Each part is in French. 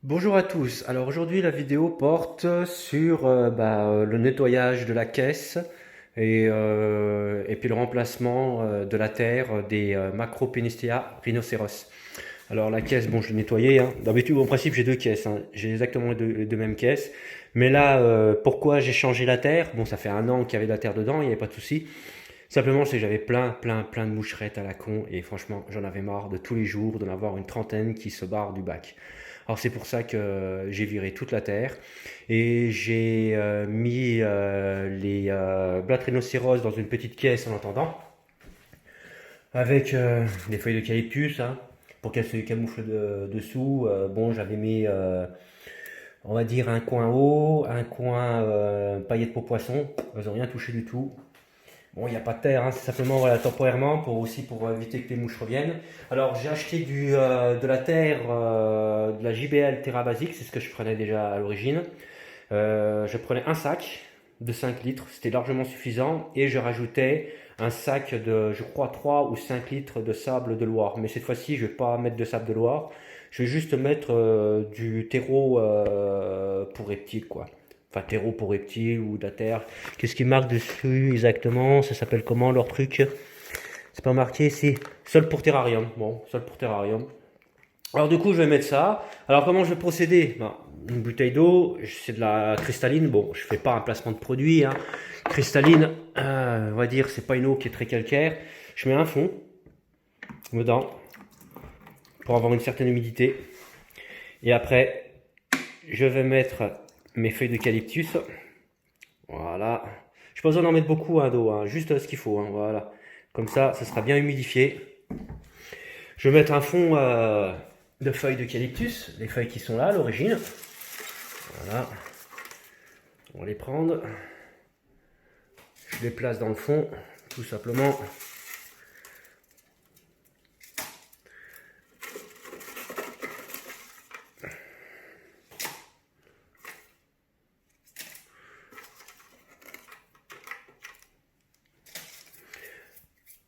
Bonjour à tous. Alors aujourd'hui la vidéo porte sur le nettoyage de la caisse et puis le remplacement de la terre des Macropenisteia rhinoceros. Alors la caisse, bon je l'ai nettoyée, hein. D'habitude en principe j'ai deux caisses, hein. J'ai exactement les deux mêmes caisses. Mais là pourquoi j'ai changé la terre? Bon ça fait un an qu'il y avait de la terre dedans, il n'y avait pas de souci. Simplement c'est que j'avais plein de moucherettes à la con et franchement j'en avais marre de tous les jours d'en avoir une trentaine qui se barrent du bac. Alors c'est pour ça que j'ai viré toute la terre et j'ai mis les blattes rhinocéros dans une petite caisse en attendant avec des feuilles d'eucalyptus, hein, pour qu'elles se camouflent dessous. Bon j'avais mis on va dire un coin haut, un coin paillettes pour poisson, elles n'ont rien touché du tout. Bon, il n'y a pas de terre, hein, c'est simplement voilà, temporairement pour éviter que les mouches reviennent. Alors j'ai acheté de la terre, de la JBL Terra Basique, c'est ce que je prenais déjà à l'origine. Je prenais un sac de 5 litres, c'était largement suffisant, et je rajoutais un sac de, je crois, 3 ou 5 litres de sable de Loire. Mais cette fois-ci, je ne vais pas mettre de sable de Loire, je vais juste mettre du terreau pour reptiles, quoi. Enfin, terreau pour reptiles ou de la terre. Qu'est-ce qui marque dessus exactement? Ça s'appelle comment leur truc? C'est pas marqué ici. Sol pour terrarium. Bon, sol pour terrarium. Alors du coup, je vais mettre ça. Alors comment je vais procéder? Ben, une bouteille d'eau, c'est de la cristalline. Bon, je fais pas un placement de produit, hein. Cristalline, on va dire, c'est pas une eau qui est très calcaire. Je mets un fond dedans pour avoir une certaine humidité. Et après, je vais mettre mes feuilles d'eucalyptus. Voilà. Je n'ai pas besoin d'en mettre beaucoup d'eau, hein, juste ce qu'il faut, hein, voilà. Comme ça sera bien humidifié. Je vais mettre un fond de feuilles d'eucalyptus, les feuilles qui sont là à l'origine. Voilà. On va les prendre. Je les place dans le fond, tout simplement.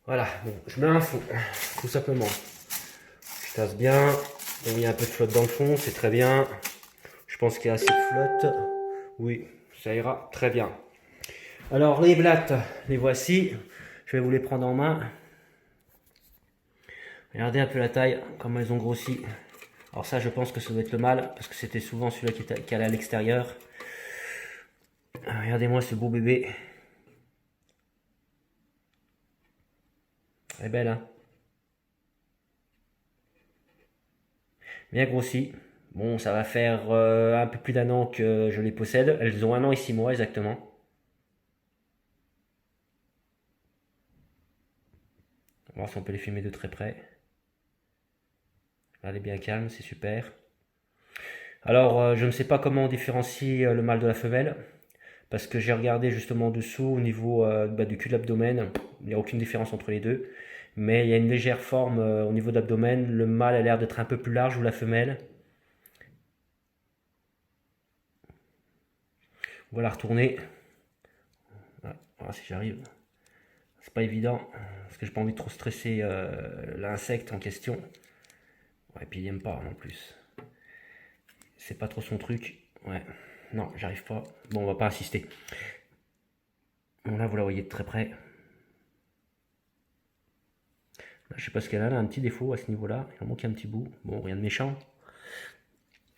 Voilà, bon, je mets un fond, tout simplement. Je tasse bien. Bon, il y a un peu de flotte dans le fond, c'est très bien. Je pense qu'il y a assez de flotte. Oui, ça ira très bien. Alors, les blattes, les voici. Je vais vous les prendre en main. Regardez un peu la taille, comment elles ont grossi. Alors ça, je pense que ça doit être le mâle, parce que c'était souvent celui-là qui allait à l'extérieur. Regardez-moi ce beau bébé. Elle est belle, hein? Bien grossi. Bon, ça va faire un peu plus d'un an que je les possède. Elles ont un an et 6 mois exactement. On va voir si on peut les filmer de très près. Elle est bien calme, c'est super. Alors, je ne sais pas comment on différencie le mâle de la femelle, parce que j'ai regardé justement dessous au niveau du cul de l'abdomen. Il n'y a aucune différence entre les deux. Mais il y a une légère forme au niveau de l'abdomen. Le mâle a l'air d'être un peu plus large ou la femelle. On va la retourner. Voilà, si j'arrive. C'est pas évident, parce que j'ai pas envie de trop stresser l'insecte en question. Ouais, et puis il aime pas non plus. C'est pas trop son truc. Ouais, non, j'arrive pas. Bon, on va pas insister. Bon, là, vous la voyez de très près. Là, je sais pas ce qu'elle a, là, un petit défaut à ce niveau-là. Il en manque un petit bout. Bon, rien de méchant.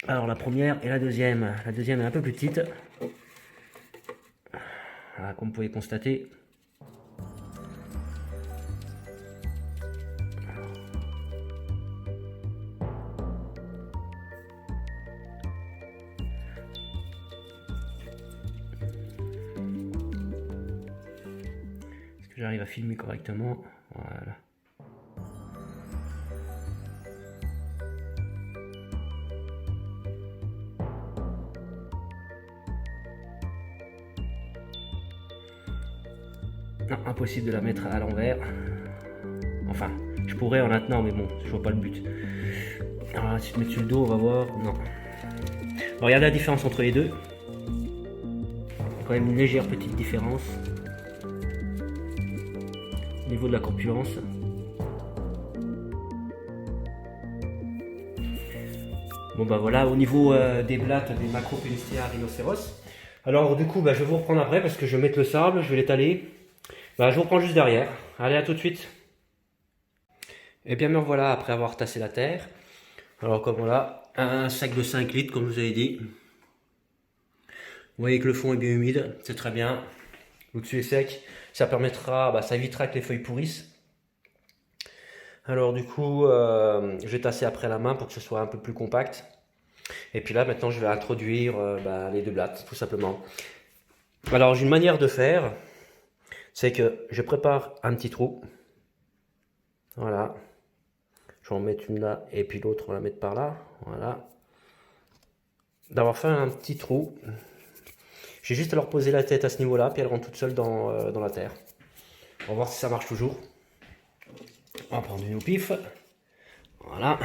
Alors, la première et la deuxième. La deuxième est un peu plus petite. Voilà, comme vous pouvez constater. Est-ce que j'arrive à filmer correctement? Voilà. Non, impossible de la mettre à l'envers. Enfin, je pourrais en la tenant, mais bon, je vois pas le but. Alors, si je mets sur le dos, on va voir. Non. Bon, regardez la différence entre les deux. Il y a quand même une légère petite différence. Les niveau de la corpulence. Bon bah voilà, au niveau des blattes des Macropellistea rhinocéros. Alors du coup, bah, je vais vous reprendre après parce que je vais mettre le sable, je vais l'étaler. Bah, je vous reprends juste derrière. Allez, à tout de suite. Et bien me voilà après avoir tassé la terre. Alors comme voilà, un sac de 5 litres comme je vous avais dit. Vous voyez que le fond est bien humide, c'est très bien. Au-dessus est sec, ça permettra, bah, ça évitera que les feuilles pourrissent. Alors du coup, je vais tasser après la main pour que ce soit un peu plus compact. Et puis là, maintenant, je vais introduire bah, les deux blattes, tout simplement. Alors, j'ai une manière de faire, c'est que je prépare un petit trou. Voilà. Je vais en mettre une là, et puis l'autre, on va la mettre par là. Voilà. D'avoir fait un petit trou. J'ai juste à leur poser la tête à ce niveau-là, puis elles rentrent toutes seules dans la terre. On va voir si ça marche toujours. On va prendre une au pif. Voilà.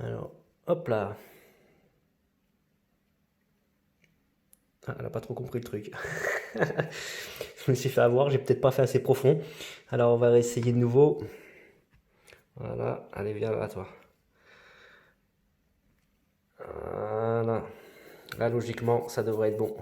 Alors, hop là. Ah, elle n'a pas trop compris le truc. Je me suis fait avoir, j'ai peut-être pas fait assez profond. Alors on va réessayer de nouveau. Voilà, allez viens là toi. Voilà. Là logiquement ça devrait être bon.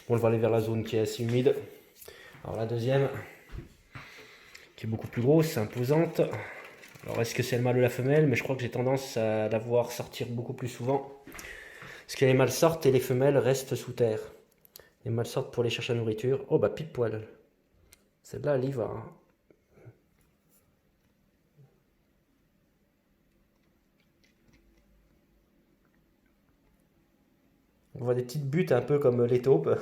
Bon, on va aller vers la zone qui est assez humide. Alors la deuxième, qui est beaucoup plus grosse, imposante. Alors est-ce que c'est le mâle ou la femelle? Mais je crois que j'ai tendance à la voir sortir beaucoup plus souvent. Parce que les mâles sortent et les femelles restent sous terre. Les mâles sortent pour aller chercher la nourriture. Oh bah pile poil. Celle-là elle y va. Hein. On voit des petites buttes un peu comme les taupes.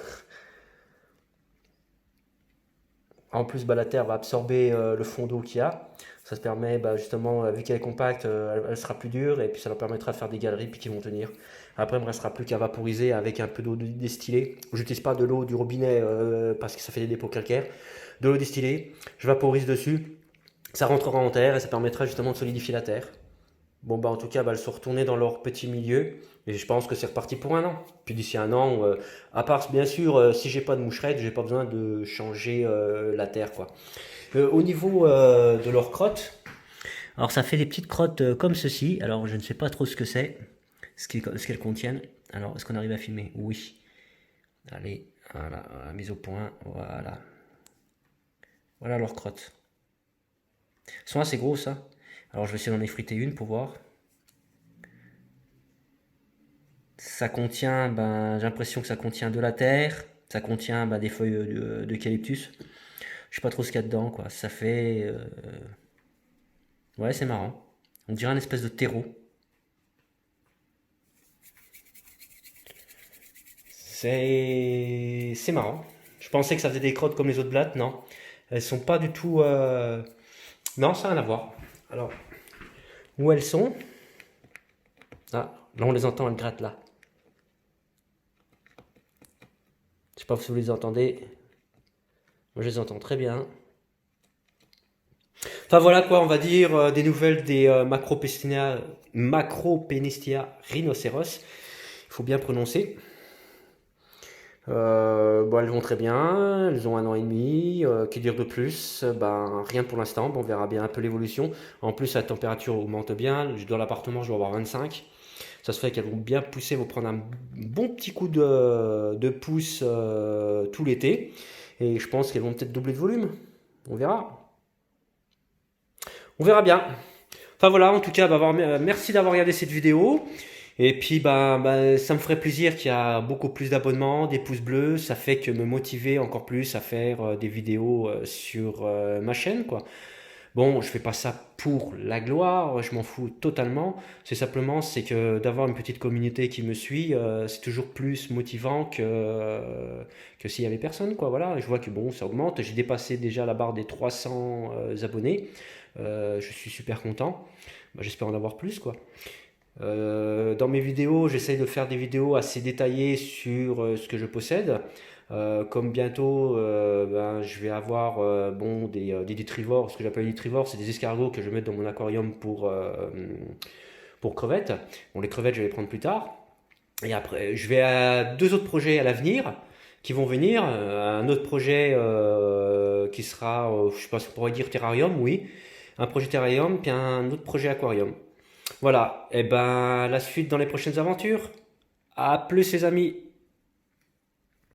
En plus, bah, la terre va absorber le fond d'eau qu'il y a. Ça se permet, bah, justement, vu qu'elle est compacte, elle sera plus dure et puis ça leur permettra de faire des galeries puis qui vont tenir. Après, il ne me restera plus qu'à vaporiser avec un peu d'eau distillée. Je n'utilise pas de l'eau du robinet parce que ça fait des dépôts calcaires. De l'eau distillée, je vaporise dessus. Ça rentrera en terre et ça permettra justement de solidifier la terre. Bon, bah, en tout cas, bah, elles sont retournées dans leur petit milieu. Et je pense que c'est reparti pour un an. Puis d'ici un an, à part bien sûr, si j'ai pas de moucherette, j'ai pas besoin de changer la terre, quoi. Au niveau de leur crotte, alors ça fait des petites crottes comme ceci. Alors je ne sais pas trop ce que c'est, ce qu'elles contiennent. Alors est-ce qu'on arrive à filmer? Oui. Allez, voilà, mise au point, voilà. Voilà leurs crottes. Elles sont assez grosses, ça. Alors je vais essayer d'en effriter une pour voir. Ça contient, ben, j'ai l'impression que ça contient de la terre, ça contient ben, des feuilles d'eucalyptus. Je sais pas trop ce qu'il y a dedans, quoi. Ça fait. Ouais, c'est marrant. On dirait un espèce de terreau. C'est marrant. Je pensais que ça faisait des crottes comme les autres blattes, non. Elles sont pas du tout. Non, ça n'a rien à voir. Alors, où elles sont? Ah, là on les entend, elles grattent là. Je sais pas si vous les entendez. Moi je les entends très bien. Enfin voilà quoi, on va dire des nouvelles des Macropellistea rhinocéros. Il faut bien prononcer. Bon, elles vont très bien, elles ont un an et demi, que dire de plus? Ben, rien pour l'instant, bon, on verra bien un peu l'évolution. En plus, la température augmente bien, dans l'appartement, je dois avoir 25. Ça se fait qu'elles vont bien pousser, vont prendre un bon petit coup de pouce tout l'été. Et je pense qu'elles vont peut-être doubler de volume. On verra. On verra bien. Enfin voilà, en tout cas, bah, merci d'avoir regardé cette vidéo. Et puis bah, ça me ferait plaisir qu'il y a beaucoup plus d'abonnements, des pouces bleus, ça fait que me motiver encore plus à faire des vidéos sur ma chaîne quoi. Bon, je fais pas ça pour la gloire, je m'en fous totalement. C'est que d'avoir une petite communauté qui me suit, c'est toujours plus motivant que s'il y avait personne quoi. Voilà, je vois que bon, ça augmente. J'ai dépassé déjà la barre des 300 abonnés. Je suis super content. Bah, j'espère en avoir plus quoi. Dans mes vidéos, j'essaye de faire des vidéos assez détaillées sur ce que je possède. Comme bientôt, ben, je vais avoir bon, des détrivores, ce que j'appelle des détrivores, c'est des escargots que je vais mettre dans mon aquarium pour crevettes. Bon, les crevettes, je vais les prendre plus tard. Et après, je vais à deux autres projets à l'avenir qui vont venir. Un autre projet qui sera, je sais pas si on pourrait dire terrarium, oui. Un projet terrarium, puis un autre projet aquarium. Voilà. Et ben, la suite dans les prochaines aventures. À plus, les amis.